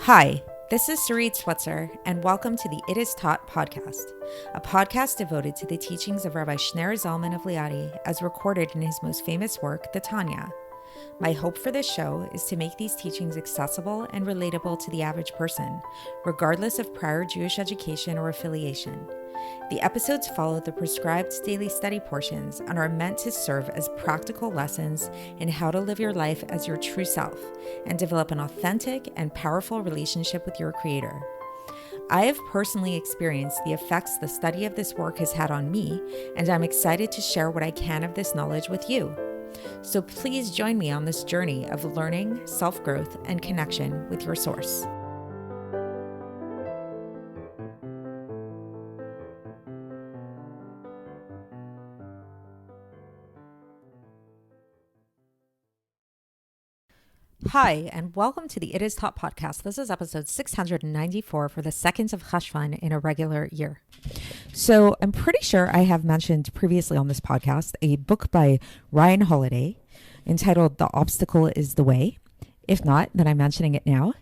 Hi, this is Sarit Switzer, and welcome to the It Is Taught podcast, a podcast devoted to the teachings of Rabbi Shneur Zalman of Liadi as recorded in his most famous work, the Tanya. My hope for this show is to make these teachings accessible and relatable to the average person, regardless of prior Jewish education or affiliation. The episodes follow the prescribed daily study portions and are meant to serve as practical lessons in how to live your life as your true self and develop an authentic and powerful relationship with your Creator. I have personally experienced the effects the study of this work has had on me, and I'm excited to share what I can of this knowledge with you. So please join me on this journey of learning, self-growth, and connection with your source. Hi, and welcome to the It Is Taught podcast. This is episode 694 for the 2nd of Cheshvan in a regular year. So I'm pretty sure I have mentioned previously on this podcast a book by Ryan Holiday entitled The Obstacle is the Way. If not, then I'm mentioning it now.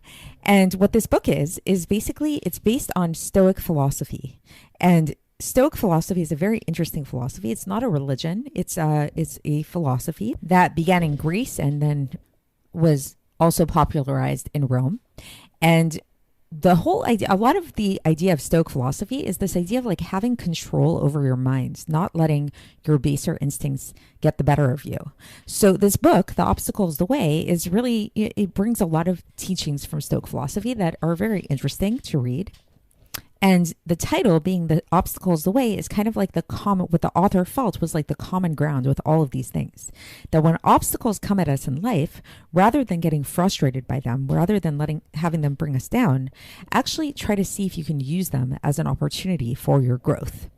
And what this book is basically it's based on Stoic philosophy. And Stoic philosophy is a very interesting philosophy. It's not a religion. It's a philosophy that began in Greece and then was also popularized in Rome. And the whole idea, a lot of the idea of Stoic philosophy is this idea of like having control over your mind, not letting your baser instincts get the better of you. So this book, The Obstacle is the Way, is really, it brings a lot of teachings from Stoic philosophy that are very interesting to read. And the title being The Obstacle is the Way is kind of like what the author felt was like the common ground with all of these things. That when obstacles come at us in life, rather than getting frustrated by them, rather than having them bring us down, actually try to see if you can use them as an opportunity for your growth.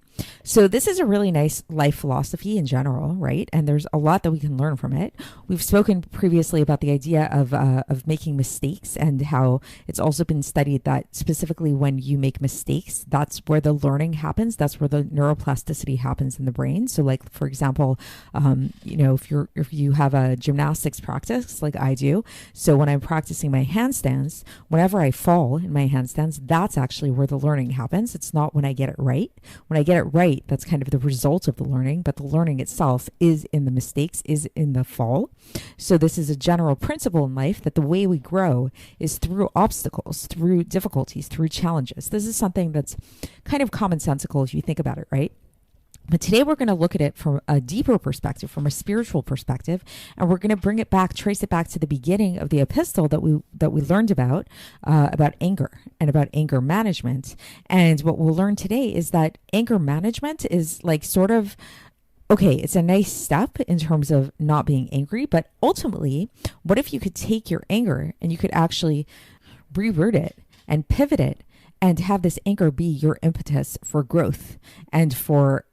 So this is a really nice life philosophy in general, right? And there's a lot that we can learn from it. We've spoken previously about the idea of making mistakes and how it's also been studied that specifically when you make mistakes, that's where the learning happens. That's where the neuroplasticity happens in the brain. So like, for example, if you have a gymnastics practice like I do, so when I'm practicing my handstands, whenever I fall in my handstands, that's actually where the learning happens. It's not when I get it right. When I get it right, that's kind of the result of the learning, but the learning itself is in the mistakes, is in the fall. So this is a general principle in life that the way we grow is through obstacles, through difficulties, through challenges. This is something that's kind of commonsensical if you think about it, right? But today we're going to look at it from a deeper perspective, from a spiritual perspective, and we're going to bring it back, trace it back to the beginning of the epistle that we learned about anger and about anger management. And what we'll learn today is that anger management is like sort of, okay, it's a nice step in terms of not being angry, but ultimately, what if you could take your anger and you could actually reroute it and pivot it and have this anger be your impetus for growth and for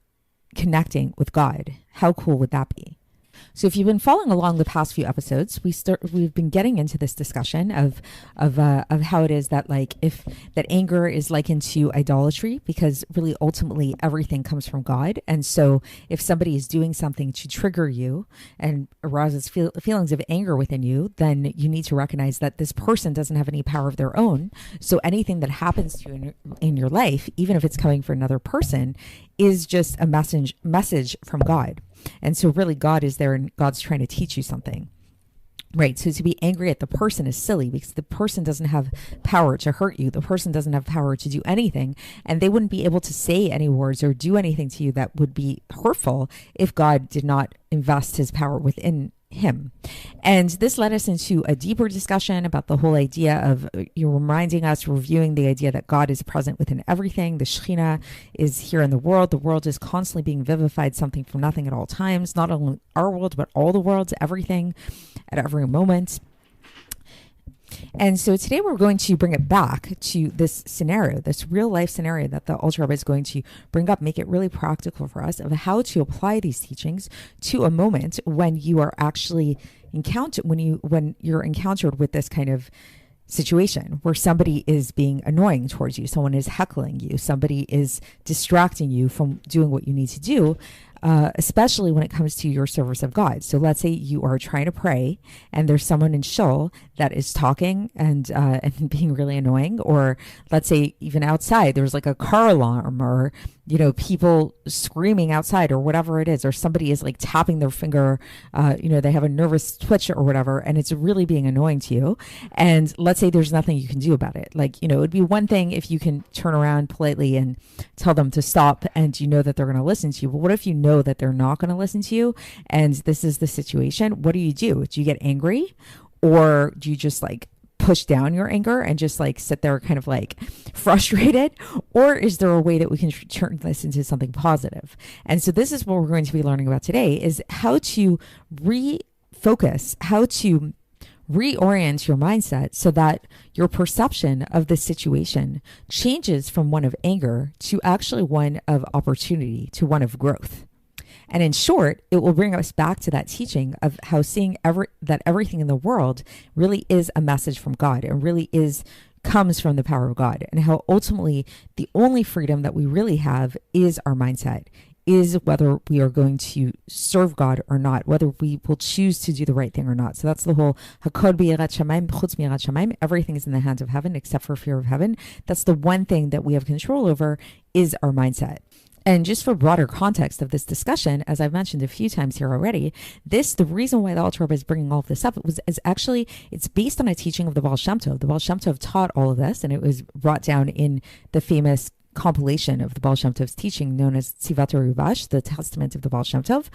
connecting with God? How cool would that be? So if you've been following along the past few episodes, we've been getting into this discussion of how it is that that anger is likened to idolatry, because really ultimately everything comes from God. And so if somebody is doing something to trigger you and arouses feelings of anger within you, then you need to recognize that this person doesn't have any power of their own. So anything that happens to you in your life, even if it's coming from another person, is just a message from God. And so really God is there and God's trying to teach you something, right? So to be angry at the person is silly because the person doesn't have power to hurt you. The person doesn't have power to do anything, and they wouldn't be able to say any words or do anything to you that would be hurtful if God did not invest his power within him. And this led us into a deeper discussion about the whole idea of reminding us, reviewing the idea that God is present within everything. The Shekhinah is here in the world. The world is constantly being vivified, something from nothing at all times, not only our world, but all the worlds, everything at every moment. And so today we're going to bring it back to this scenario, this real life scenario that the Alter Rebbe is going to bring up, make it really practical for us of how to apply these teachings to a moment when you are actually when you're encountered with this kind of situation where somebody is being annoying towards you, someone is heckling you, somebody is distracting you from doing what you need to do. especially when it comes to your service of God. So let's say you are trying to pray and there's someone in shul that is talking and being really annoying, or let's say even outside there's like a car alarm, or people screaming outside, or whatever it is, or somebody is like tapping their finger, they have a nervous twitch or whatever, and it's really being annoying to you. And let's say there's nothing you can do about it. Like, it would be one thing if you can turn around politely and tell them to stop, and you know that they're going to listen to you. But what if you know that they're not going to listen to you, and this is the situation? What do? Do you get angry, or do you just like push down your anger and just like sit there kind of like frustrated? Or is there a way that we can turn this into something positive? And so this is what we're going to be learning about today, is how to refocus, how to reorient your mindset so that your perception of the situation changes from one of anger to actually one of opportunity, to one of growth. And in short, it will bring us back to that teaching of how seeing that everything in the world really is a message from God, and really comes from the power of God, and how ultimately the only freedom that we really have is our mindset, is whether we are going to serve God or not, whether we will choose to do the right thing or not. So that's the whole HaKodesh shamayim chutz mirat shamayim. Everything is in the hands of heaven except for fear of heaven. That's the one thing that we have control over, is our mindset. And just for broader context of this discussion, as I've mentioned a few times here already, the reason why the Alter Rebbe is bringing all of this up it's based on a teaching of the Baal Shem Tov. The Baal Shem Tov taught all of this, and it was brought down in the famous compilation of the Baal Shem Tov's teaching known as Tzivat Ruvash, the Testament of the Baal Shem Tov.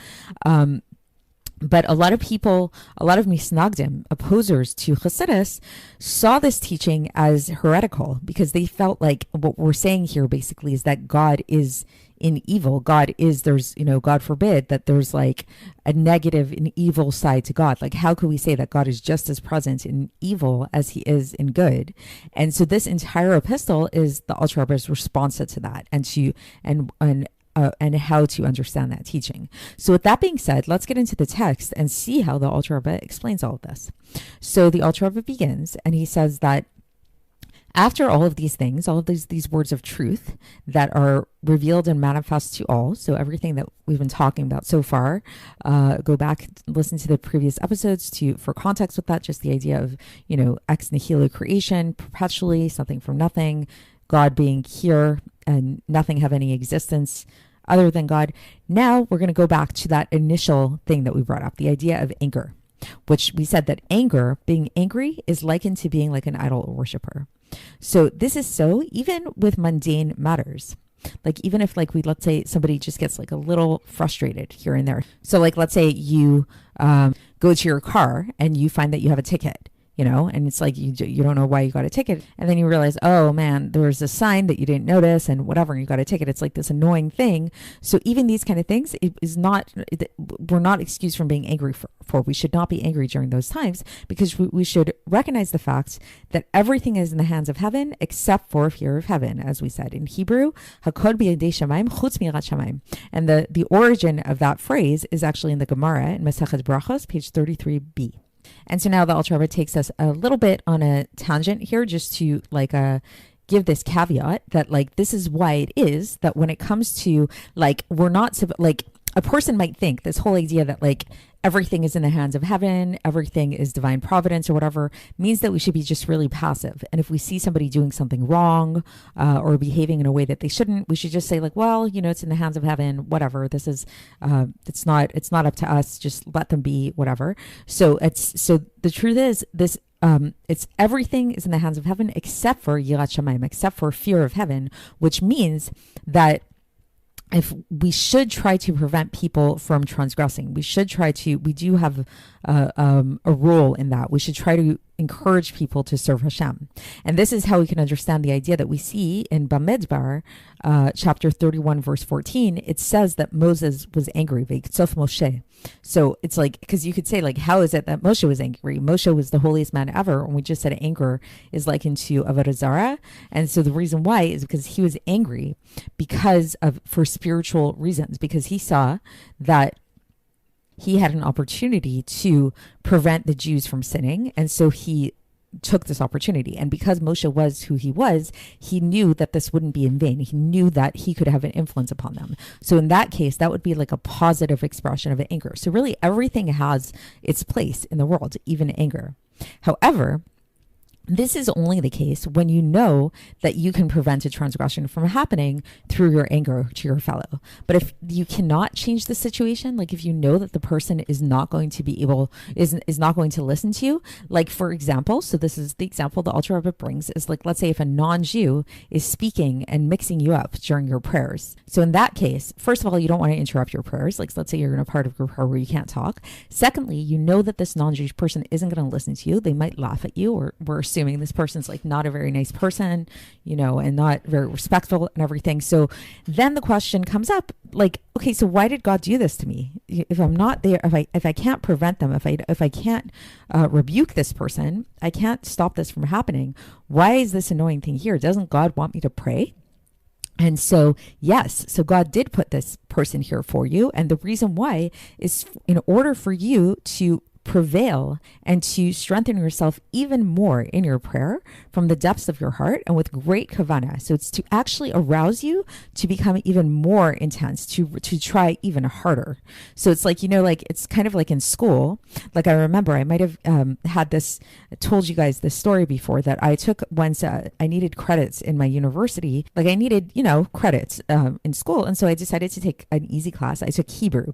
But a lot of people, a lot of misnagdim, opposers to Chassidus, saw this teaching as heretical, because they felt like what we're saying here basically is that God is in evil. God forbid that there's like a negative and evil side to God. Like, how could we say that God is just as present in evil as he is in good? And so this entire epistle is the Alter Rebbe's response to that, and how to understand that teaching. So with that being said, let's get into the text and see how the Alter Rebbe explains all of this. So the Alter Rebbe begins, and he says that after all of these things, all of these words of truth that are revealed and manifest to all, so everything that we've been talking about so far, go back, listen to the previous episodes for context with that, just the idea of, ex nihilo creation, perpetually, something from nothing, God being here and nothing have any existence other than God. Now we're going to go back to that initial thing that we brought up, the idea of anger, which we said that being angry is likened to being like an idol worshiper. So this is so even with mundane matters. Like, even if let's say somebody just gets like a little frustrated here and there. So like, let's say you go to your car and you find that you have a ticket, and it's like, you don't know why you got a ticket. And then you realize, oh man, there was a sign that you didn't notice and whatever, and you got a ticket. It's like this annoying thing. So even these kind of things, we're not excused from being angry for. We should not be angry during those times, because we should recognize the fact that everything is in the hands of heaven except for fear of heaven. As we said in Hebrew, HaKodesh b'yadei shamayim chutz mirat shamayim. And the origin of that phrase is actually in the Gemara in Masechet Brachos, page 33b. And so now the Alter Rebbe takes us a little bit on a tangent here, just to give this caveat that this is why it is that when it comes to we're not a person might think this whole idea that everything is in the hands of heaven, everything is divine providence or whatever, means that we should be just really passive. And if we see somebody doing something wrong or behaving in a way that they shouldn't, we should just say well, it's in the hands of heaven, whatever. This is, it's not up to us. Just let them be, whatever. So the truth is this, it's everything is in the hands of heaven except for yirat shamayim, except for fear of heaven, which means that if we should try to prevent people from transgressing, we do have a role in that. We should try to encourage people to serve Hashem. And this is how we can understand the idea that we see in Bamidbar, chapter 31, verse 14. It says that Moses was angry, V'yiktsof Moshe. So it's because you could say how is it that Moshe was angry? Moshe was the holiest man ever. And we just said anger is likened to Avodah Zarah. And so the reason why is because he was angry for spiritual reasons, because he saw that he had an opportunity to prevent the Jews from sinning. And so he took this opportunity. And because Moshe was who he was, he knew that this wouldn't be in vain. He knew that he could have an influence upon them. So in that case, that would be like a positive expression of anger. So really everything has its place in the world, even anger. However, this is only the case when you know that you can prevent a transgression from happening through your anger to your fellow. But if you cannot change the situation, like if you know that the person is not going to be able, is not going to listen to you, like for example, so this is the example the Alter Rebbe brings, is like, let's say if a non-Jew is speaking and mixing you up during your prayers. So in that case, first of all, you don't want to interrupt your prayers. Like let's say you're in a part of your prayer where you can't talk. Secondly, you know that this non-Jewish person isn't going to listen to you. They might laugh at you, or we're assuming this person's like not a very nice person, and not very respectful and everything. So then the question comes up, like, okay, so why did God do this to me? If I'm not there, if I can't prevent them, if I can't rebuke this person, I can't stop this from happening. Why is this annoying thing here? Doesn't God want me to pray? And so, yes, so God did put this person here for you. And the reason why is in order for you to prevail and to strengthen yourself even more in your prayer from the depths of your heart and with great kavanah. So it's to actually arouse you to become even more intense, to try even harder. So it's like, like it's kind of like in school. Like I remember I might have told you guys this story before, that I took once, I needed credits in my university. Like I needed, credits in school. And so I decided to take an easy class. I took Hebrew,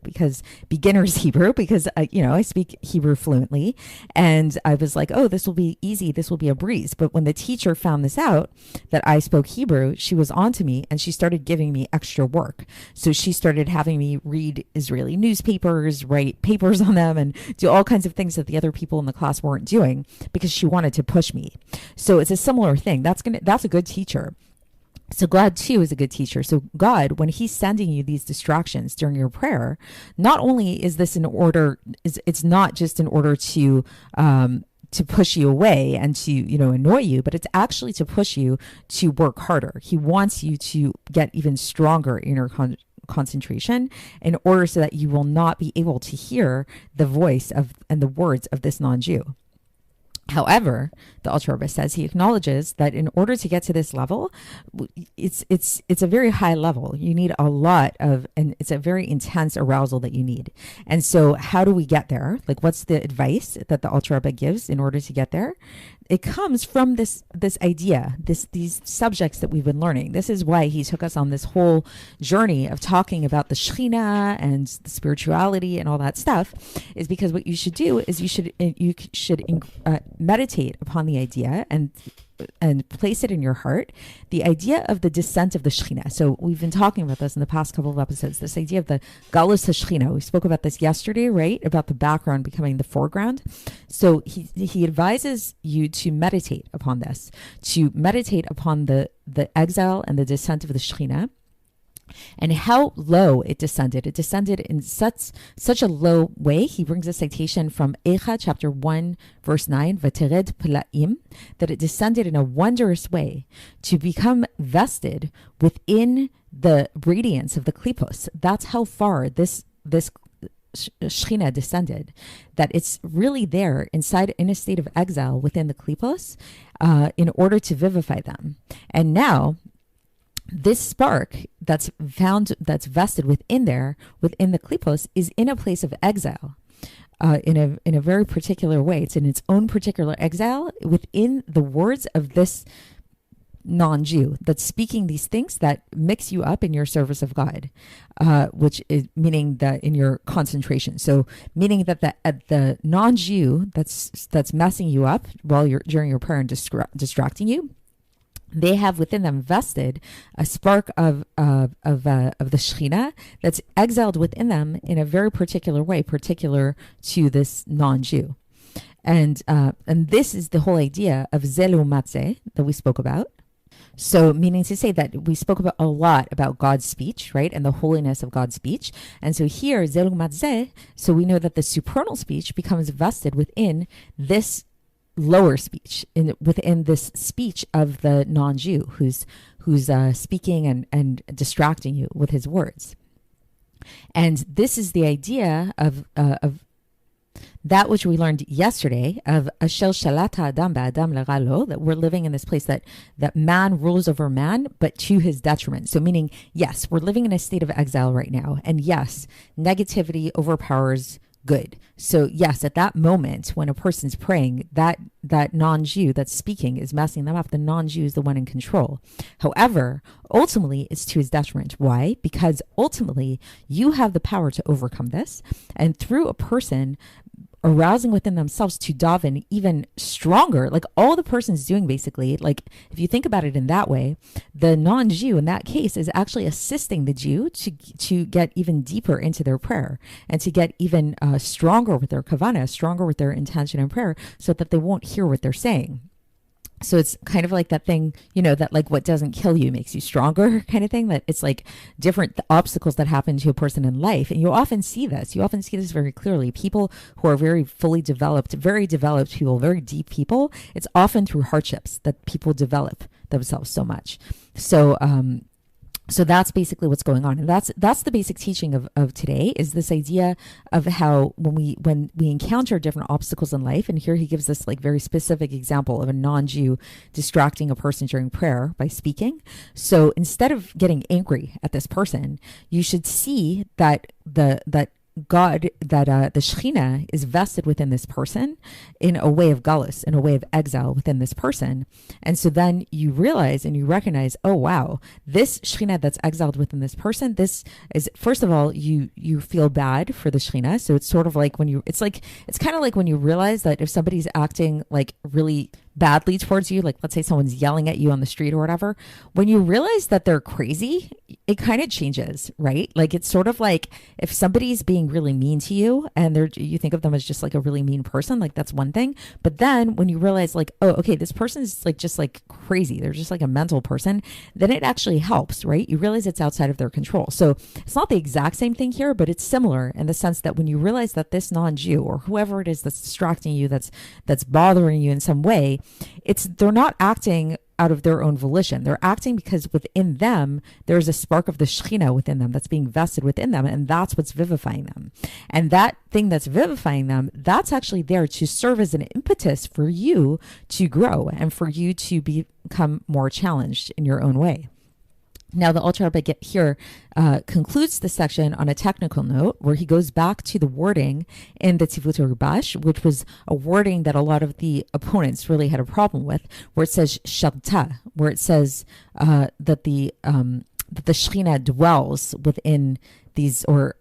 beginner's Hebrew, because I speak Hebrew fluently. And I was like, oh, this will be easy. This will be a breeze. But when the teacher found this out, that I spoke Hebrew, she was on to me and she started giving me extra work. So she started having me read Israeli newspapers, write papers on them, and do all kinds of things that the other people in the class weren't doing, because she wanted to push me. So it's a similar thing. That's a good teacher. So God too is a good teacher. So God, when he's sending you these distractions during your prayer, not only is this it's not just in order to push you away and to, annoy you, but it's actually to push you to work harder. He wants you to get even stronger in your concentration in order so that you will not be able to hear the voice and the words of this non-Jew. However, the Alter Rebbe says, he acknowledges that in order to get to this level, it's a very high level. You need a lot and it's a very intense arousal that you need. And so how do we get there? Like, what's the advice that the Alter Rebbe gives in order to get there? It comes from this idea, these subjects that we've been learning. This is why he took us on this whole journey of talking about the Shekhinah and the spirituality and all that stuff, is because what you should do is you should meditate upon the idea and place it in your heart, the idea of the descent of the Shekhinah. So we've been talking about this in the past couple of episodes, this idea of the Galus HaShekhinah. We spoke about this yesterday, right? About the background becoming the foreground. So he advises you to meditate upon this, to meditate upon the exile and the descent of the Shekhinah, and how low it descended. It descended in such a low way. He brings a citation from Eicha chapter 1 verse 9, V'tered Pelaim, that it descended in a wondrous way to become vested within the radiance of the klipos. That's how far this Shekhinah descended, that it's really there inside in a state of exile within the klipos in order to vivify them. And now this spark that's vested within the klipos is in a place of exile, in a very particular way. It's in its own particular exile within the words of this non-Jew that's speaking these things that mix you up in your service of God, which is meaning that in your concentration. So meaning that the non-Jew that's messing you up during your prayer and distracting you, they have within them vested a spark of the Shekhinah that's exiled within them in a very particular way, particular to this non-Jew. And this is the whole idea of Zelu Matzeh that we spoke about. So meaning to say that we spoke about a lot about God's speech, right? And the holiness of God's speech. And so here, Zelu Matzeh, so we know that the supernal speech becomes vested within this lower speech, within this speech of the non-Jew who's speaking and distracting you with his words. And this is the idea of That which we learned yesterday of Ashel Shalata Adam Ba'adam L'Ralo, that we're living in this place that man rules over man, but to his detriment. So meaning, yes, we're living in a state of exile right now. And yes, negativity overpowers good. So yes, at that moment when a person's praying, that non-Jew that's speaking is messing them up. The non-Jew is the one in control. However, ultimately it's to his detriment. Why? Because ultimately you have the power to overcome this. And through a person arousing within themselves to daven even stronger, like all the person's doing basically, like if you think about it in that way, the non-Jew in that case is actually assisting the Jew to get even deeper into their prayer and to get even stronger with their kavanah, stronger with their intention in prayer, so that they won't hear what they're saying. So it's kind of like that thing, that like what doesn't kill you makes you stronger kind of thing, that it's like different obstacles that happen to a person in life. And you often see this. You often see this very clearly. People who are very fully developed, very developed people, very deep people, it's often through hardships that people develop themselves so much. So that's basically what's going on. And that's the basic teaching of today, is this idea of how when we encounter different obstacles in life, and here he gives this like very specific example of a non-Jew distracting a person during prayer by speaking. So instead of getting angry at this person, you should see that God, that the Shekhinah is vested within this person in a way of galus, in a way of exile within this person. And so then you realize and you recognize, oh wow, this Shekhinah that's exiled within this person, this is, first of all, you feel bad for the Shekhinah. So it's sort of like it's kind of like when you realize that if somebody's acting like really badly towards you, like let's say someone's yelling at you on the street or whatever, when you realize that they're crazy, it kind of changes, right? Like it's sort of like if somebody's being really mean to you and you think of them as just like a really mean person, like that's one thing. But then when you realize like, oh, okay, this person's like just like crazy, they're just like a mental person, then it actually helps, right? You realize it's outside of their control. So it's not the exact same thing here, but it's similar in the sense that when you realize that this non-Jew or whoever it is that's distracting you, that's bothering you in some way, they're not acting out of their own volition. They're acting because within them, there's a spark of the Shekhinah within them that's being vested within them, and that's what's vivifying them. And that thing that's vivifying them, that's actually there to serve as an impetus for you to grow and for you to become more challenged in your own way. Now, the Alter Rebbe here concludes the section on a technical note where he goes back to the wording in the Tzivut Rubash, which was a wording that a lot of the opponents really had a problem with, where it says shabta, where it says that the Shekhinah dwells within these, or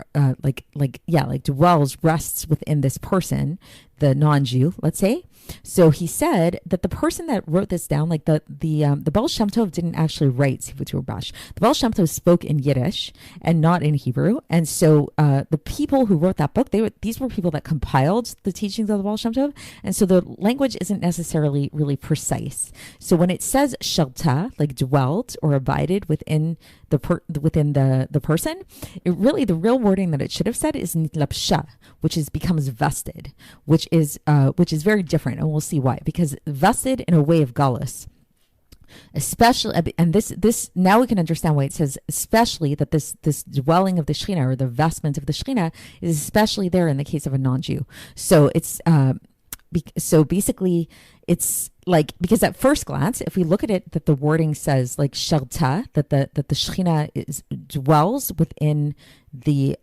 dwells, rests within this person, the non-Jew, let's say. So he said that the person that wrote this down, like the Baal Shem Tov didn't actually write Tzivut Rubash. The Baal Shem Tov spoke in Yiddish and not in Hebrew. And so the people who wrote that book, these were people that compiled the teachings of the Baal Shem Tov. And so the language isn't necessarily really precise. So when it says shelta, like dwelt or abided within the person, the real wording that it should have said is nitlapsha, which becomes vested, which is very different, and we'll see why. Because vested in a way of galus, especially, and this now we can understand why it says especially that this dwelling of the Shekhinah, or the vestment of the Shekhinah, is especially there in the case of a non-Jew. So it's so basically it's like, because at first glance, if we look at it, that the wording says like shelta, that the Shekhinah dwells within the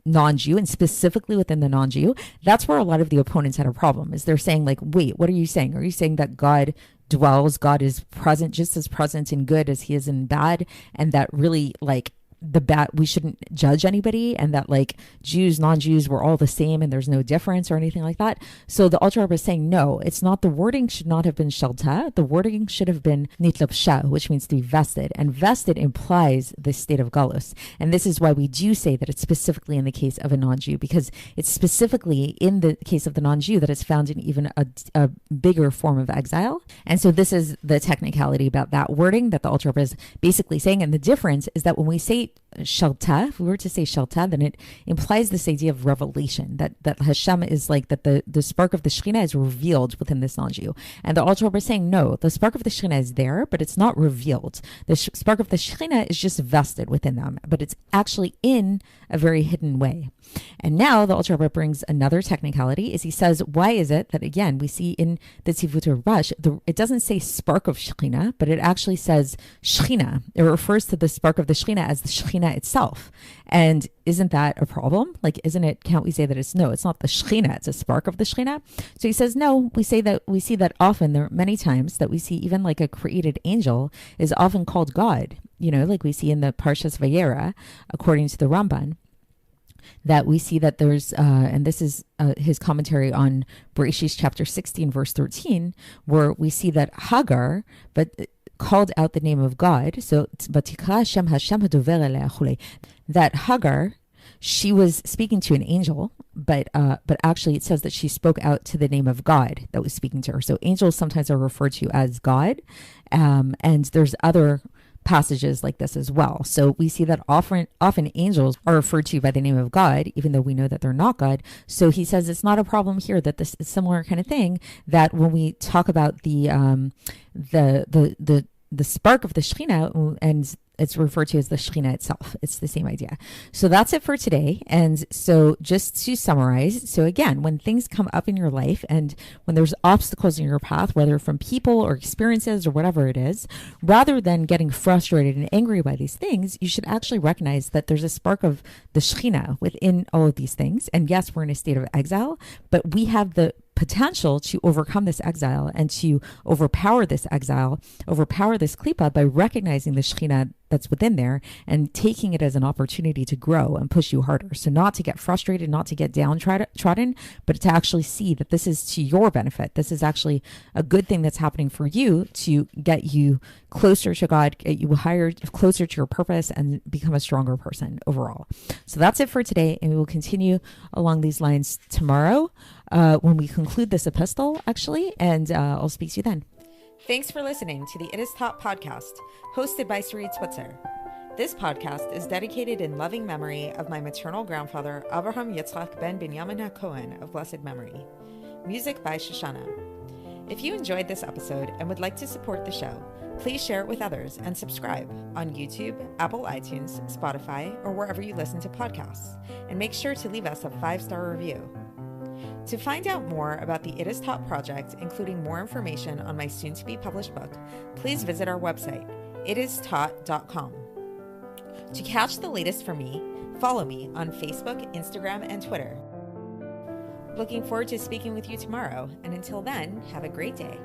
non-Jew, and specifically within the non-Jew, that's where a lot of the opponents had a problem, is they're saying like, wait, what are you saying? Are you saying that God dwells, God is present, just as present in good as he is in bad, and that really like the bad, we shouldn't judge anybody, and that like Jews, non-Jews, were all the same and there's no difference or anything like that? So the Alter Rebbe is saying, no, it's not. The wording should not have been shelta. The wording should have been nitlapsha, which means to be vested, and vested implies the state of galus. And this is why we do say that it's specifically in the case of a non-Jew, because it's specifically in the case of the non-Jew that it's found in even a bigger form of exile. And so this is the technicality about that wording that the Alter Rebbe is basically saying. And the difference is that when we say shelta, if we were to say shelta, then it implies this idea of revelation, that Hashem is like, that the spark of the Shekhinah is revealed within this non-Jew. And the Alter Rebbe is saying, no, the spark of the Shekhinah is there, but it's not revealed. The spark of the Shekhinah is just vested within them, but it's actually in a very hidden way. And now the Alter Rebbe brings another technicality, is he says, why is it that, again, we see in the Tzivut Rush, it doesn't say spark of Shekhinah, but it actually says Shekhinah. It refers to the spark of the Shekhinah as the Shekhinah itself. And isn't that a problem? Like, can't we say that it's not the Shekhinah, it's a spark of the Shekhinah? So he says, no, we see that often. There are many times that we see even like a created angel is often called God, like we see in the Parshas Vayera, according to the Ramban, that we see that there's, and this is his commentary on Bereshit chapter 16, verse 13, where we see that Hagar, but called out the name of God. So, that Hagar, she was speaking to an angel, but actually it says that she spoke out to the name of God that was speaking to her. So angels sometimes are referred to as God, and there's other passages like this as well. So we see that often angels are referred to by the name of God, even though we know that they're not God. So he says it's not a problem here, that this is similar kind of thing, that when we talk about the spark of the Shekhinah, and it's referred to as the Shekhinah itself. It's the same idea. So that's it for today. And so just to summarize, so again, when things come up in your life and when there's obstacles in your path, whether from people or experiences or whatever it is, rather than getting frustrated and angry by these things, you should actually recognize that there's a spark of the Shekhinah within all of these things. And yes, we're in a state of exile, but we have the potential to overcome this exile and to overpower this klipa by recognizing the Shekhinah that's within there and taking it as an opportunity to grow and push you harder. So not to get frustrated, not to get downtrodden, but to actually see that this is to your benefit. This is actually a good thing that's happening for you to get you closer to God, get you closer to your purpose, and become a stronger person overall. So that's it for today, and we will continue along these lines tomorrow when we conclude this epistle, actually, and I'll speak to you then. Thanks for listening to the It Is Taught podcast, hosted by Sarit Switzer. This podcast is dedicated in loving memory of my maternal grandfather, Avraham Yitzchak ben Binyamin HaKohen of blessed memory. Music by Shoshana. If you enjoyed this episode and would like to support the show, please share it with others and subscribe on YouTube, Apple iTunes, Spotify, or wherever you listen to podcasts. And make sure to leave us a 5-star review. To find out more about the It Is Taught project, including more information on my soon-to-be published book, please visit our website, itistaught.com. To catch the latest from me, follow me on Facebook, Instagram, and Twitter. Looking forward to speaking with you tomorrow, and until then, have a great day.